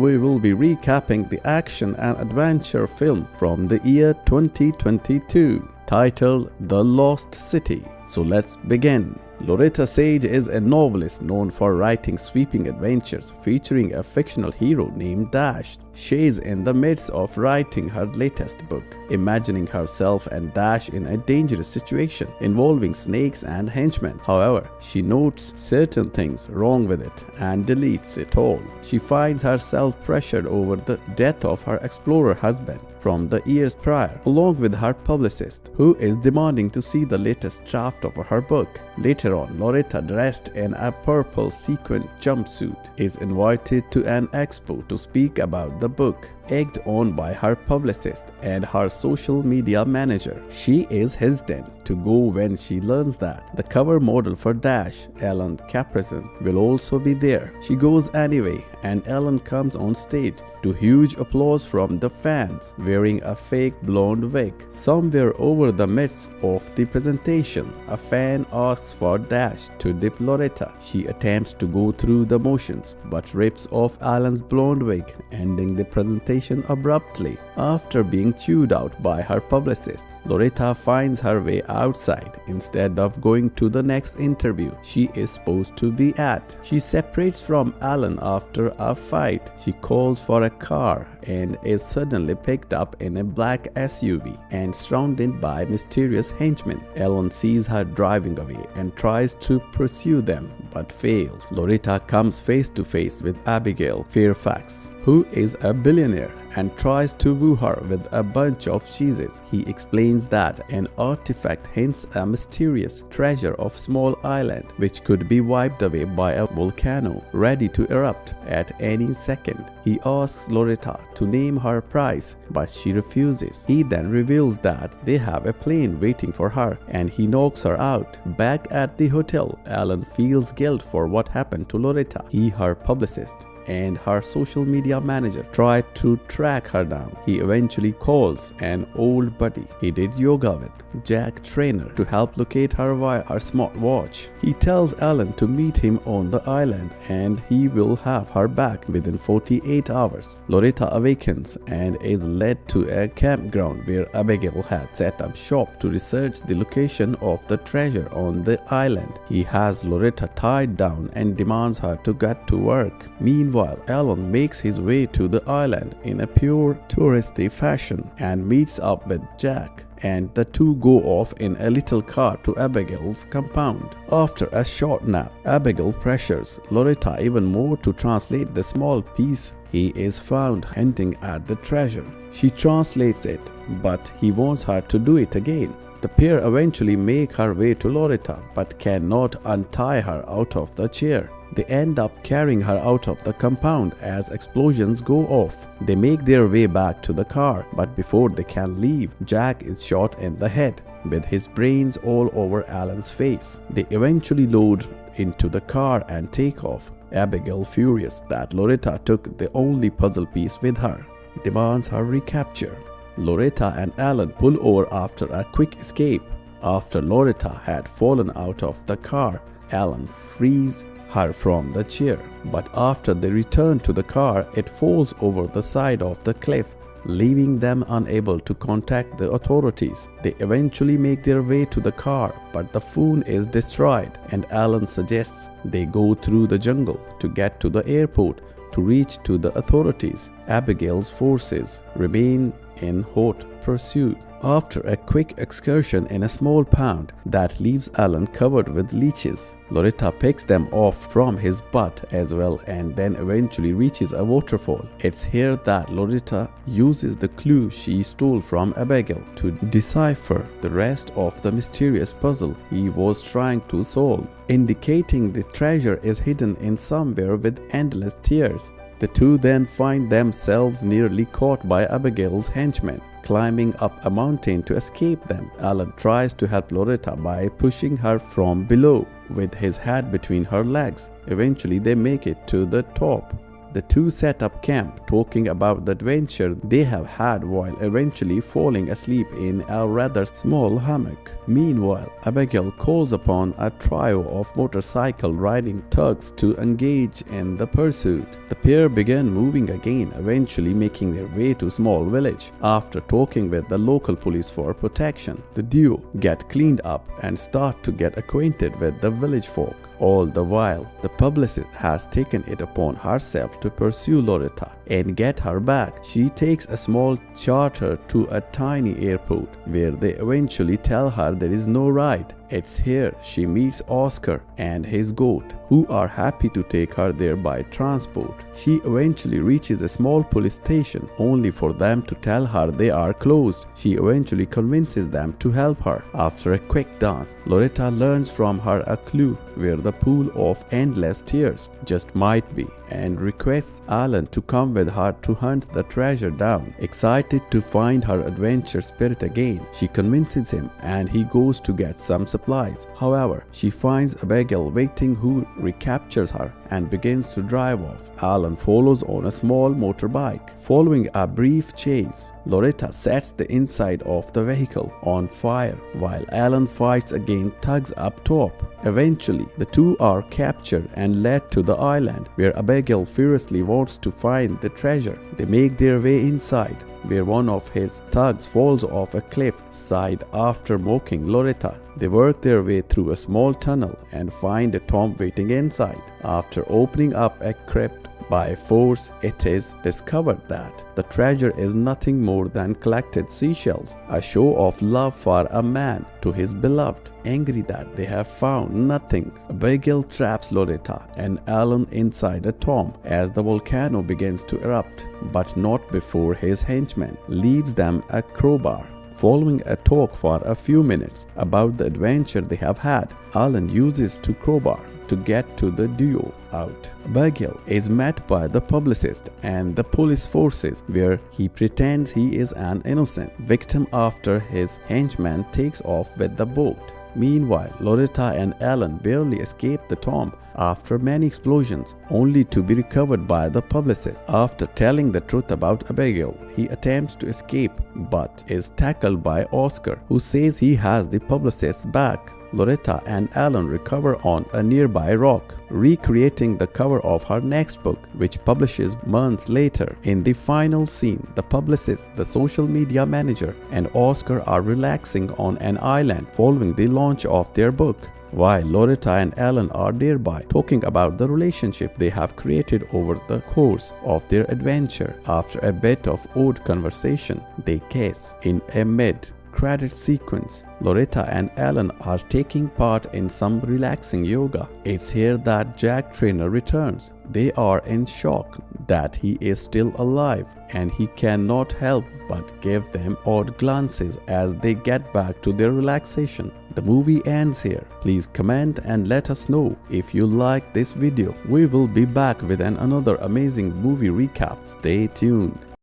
We will be recapping the action and adventure film from the year 2022, titled The Lost City. So let's begin. Loretta Sage is a novelist known for writing sweeping adventures featuring a fictional hero named Dash. She is in the midst of writing her latest book, imagining herself and Dash in a dangerous situation involving snakes and henchmen. However, she notes certain things wrong with it and deletes it all. She finds herself pressured over the death of her explorer husband from the years prior, along with her publicist, who is demanding to see the latest draft of her book. Later on, Loretta, dressed in a purple sequined jumpsuit, is invited to an expo to speak about the book, egged on by her publicist and her social media manager. She is hesitant to go when she learns that the cover model for Dash, Ellen Caprison, will also be there. She goes anyway, and Ellen comes on stage to huge applause from the fans, wearing a fake blonde wig. Somewhere over the midst of the presentation, a fan asks for Dash to dip Loretta. She attempts to go through the motions, but rips off Ellen's blonde wig, ending the presentation abruptly. After being chewed out by her publicist, Loretta finds her way outside instead of going to the next interview she is supposed to be at. She separates from Ellen after a fight. She calls for a car and is suddenly picked up in a black SUV and surrounded by mysterious henchmen. Ellen sees her driving away and tries to pursue them but fails. Loretta comes face to face with Abigail Fairfax, who is a billionaire, and tries to woo her with a bunch of cheeses. He explains that an artifact hints a mysterious treasure of small island which could be wiped away by a volcano ready to erupt at any second. He asks Loretta to name her price, but she refuses. He then reveals that they have a plane waiting for her and he knocks her out. Back at the hotel, Ellen feels guilt for what happened to Loretta. He, her publicist, and her social media manager tried to track her down. He eventually calls an old buddy he did yoga with, Jack Trainer, to help locate her via her smartwatch. He tells Ellen to meet him on the island and he will have her back within 48 hours. Loretta awakens and is led to a campground where Abigail has set up shop to research the location of the treasure on the island. He has Loretta tied down and demands her to get to work. Meanwhile, Alan makes his way to the island in a pure touristy fashion and meets up with Jack, and the two go off in a little car to Abigail's compound. After a short nap, Abigail pressures Loretta even more to translate the small piece he is found hinting at the treasure. She translates it, but he wants her to do it again. The pair eventually make her way to Loretta but cannot untie her out of the chair. They end up carrying her out of the compound as explosions go off. They make their way back to the car, but before they can leave, Jack is shot in the head, with his brains all over Alan's face. They eventually load into the car and take off. Abigail, furious that Loretta took the only puzzle piece with her, demands her recapture. Loretta and Alan pull over after a quick escape. After Loretta had fallen out of the car, Alan frees her from the chair, but after they return to the car, it falls over the side of the cliff, leaving them unable to contact the authorities. They eventually make their way to the car, but the phone is destroyed, and Alan suggests they go through the jungle to get to the airport to reach to the authorities. Abigail's forces remain in hot pursuit. After a quick excursion in a small pond that leaves Alan covered with leeches, Loretta picks them off from his butt as well and then eventually reaches a waterfall. It's here that Loretta uses the clue she stole from Abigail to decipher the rest of the mysterious puzzle he was trying to solve, indicating the treasure is hidden in somewhere with endless tears. The two then find themselves nearly caught by Abigail's henchmen, climbing up a mountain to escape them. Alan tries to help Loretta by pushing her from below with his head between her legs. Eventually they make it to the top. The two set up camp, talking about the adventure they have had while eventually falling asleep in a rather small hammock. Meanwhile, Abigail calls upon a trio of motorcycle riding thugs to engage in the pursuit. The pair begin moving again, eventually making their way to a small village. After talking with the local police for protection, the duo get cleaned up and start to get acquainted with the village folk. All the while, the publicist has taken it upon herself to pursue Loretta and get her back. She takes a small charter to a tiny airport where they eventually tell her there is no ride. It's here she meets Oscar and his goat, who are happy to take her there by transport. She eventually reaches a small police station, only for them to tell her they are closed. She eventually convinces them to help her. After a quick dance, Loretta learns from her a clue where the pool of endless tears just might be, and requests Alan to come with her to hunt the treasure down. Excited to find her adventure spirit again, she convinces him and he goes to get some supplies. However, she finds Abigail waiting, who recaptures her and begins to drive off. Alan follows on a small motorbike. Following a brief chase, Loretta sets the inside of the vehicle on fire while Alan fights against thugs up top. Eventually, the two are captured and led to the island, where Abigail furiously wants to find the treasure. They make their way inside, where one of his thugs falls off a cliff side after mocking Loretta. They work their way through a small tunnel and find a tomb waiting inside. After opening up a crypt by force, it is discovered that the treasure is nothing more than collected seashells, a show of love for a man to his beloved. Angry that they have found nothing, Abigail traps Loretta and Alan inside a tomb as the volcano begins to erupt, but not before his henchman leaves them a crowbar. Following a talk for a few minutes about the adventure they have had, Alan uses the crowbar to get to the duo out. Abigail is met by the publicist and the police forces, where he pretends he is an innocent victim after his henchman takes off with the boat. Meanwhile, Loretta and Alan barely escape the tomb after many explosions, only to be recovered by the publicist. After telling the truth about Abigail, he attempts to escape but is tackled by Oscar, who says he has the publicist's back. Loretta and Alan recover on a nearby rock, recreating the cover of her next book, which publishes months later. In the final scene, the publicist, the social media manager, and Oscar are relaxing on an island following the launch of their book, while Loretta and Alan are nearby talking about the relationship they have created over the course of their adventure. After a bit of odd conversation, they kiss. In a mid-credit sequence, Loretta and Alan are taking part in some relaxing yoga. It's here that Jack Trainer returns. They are in shock that he is still alive, and he cannot help but give them odd glances as they get back to their relaxation. The movie ends here. Please comment and let us know if you like this video. We will be back with another amazing movie recap. Stay tuned.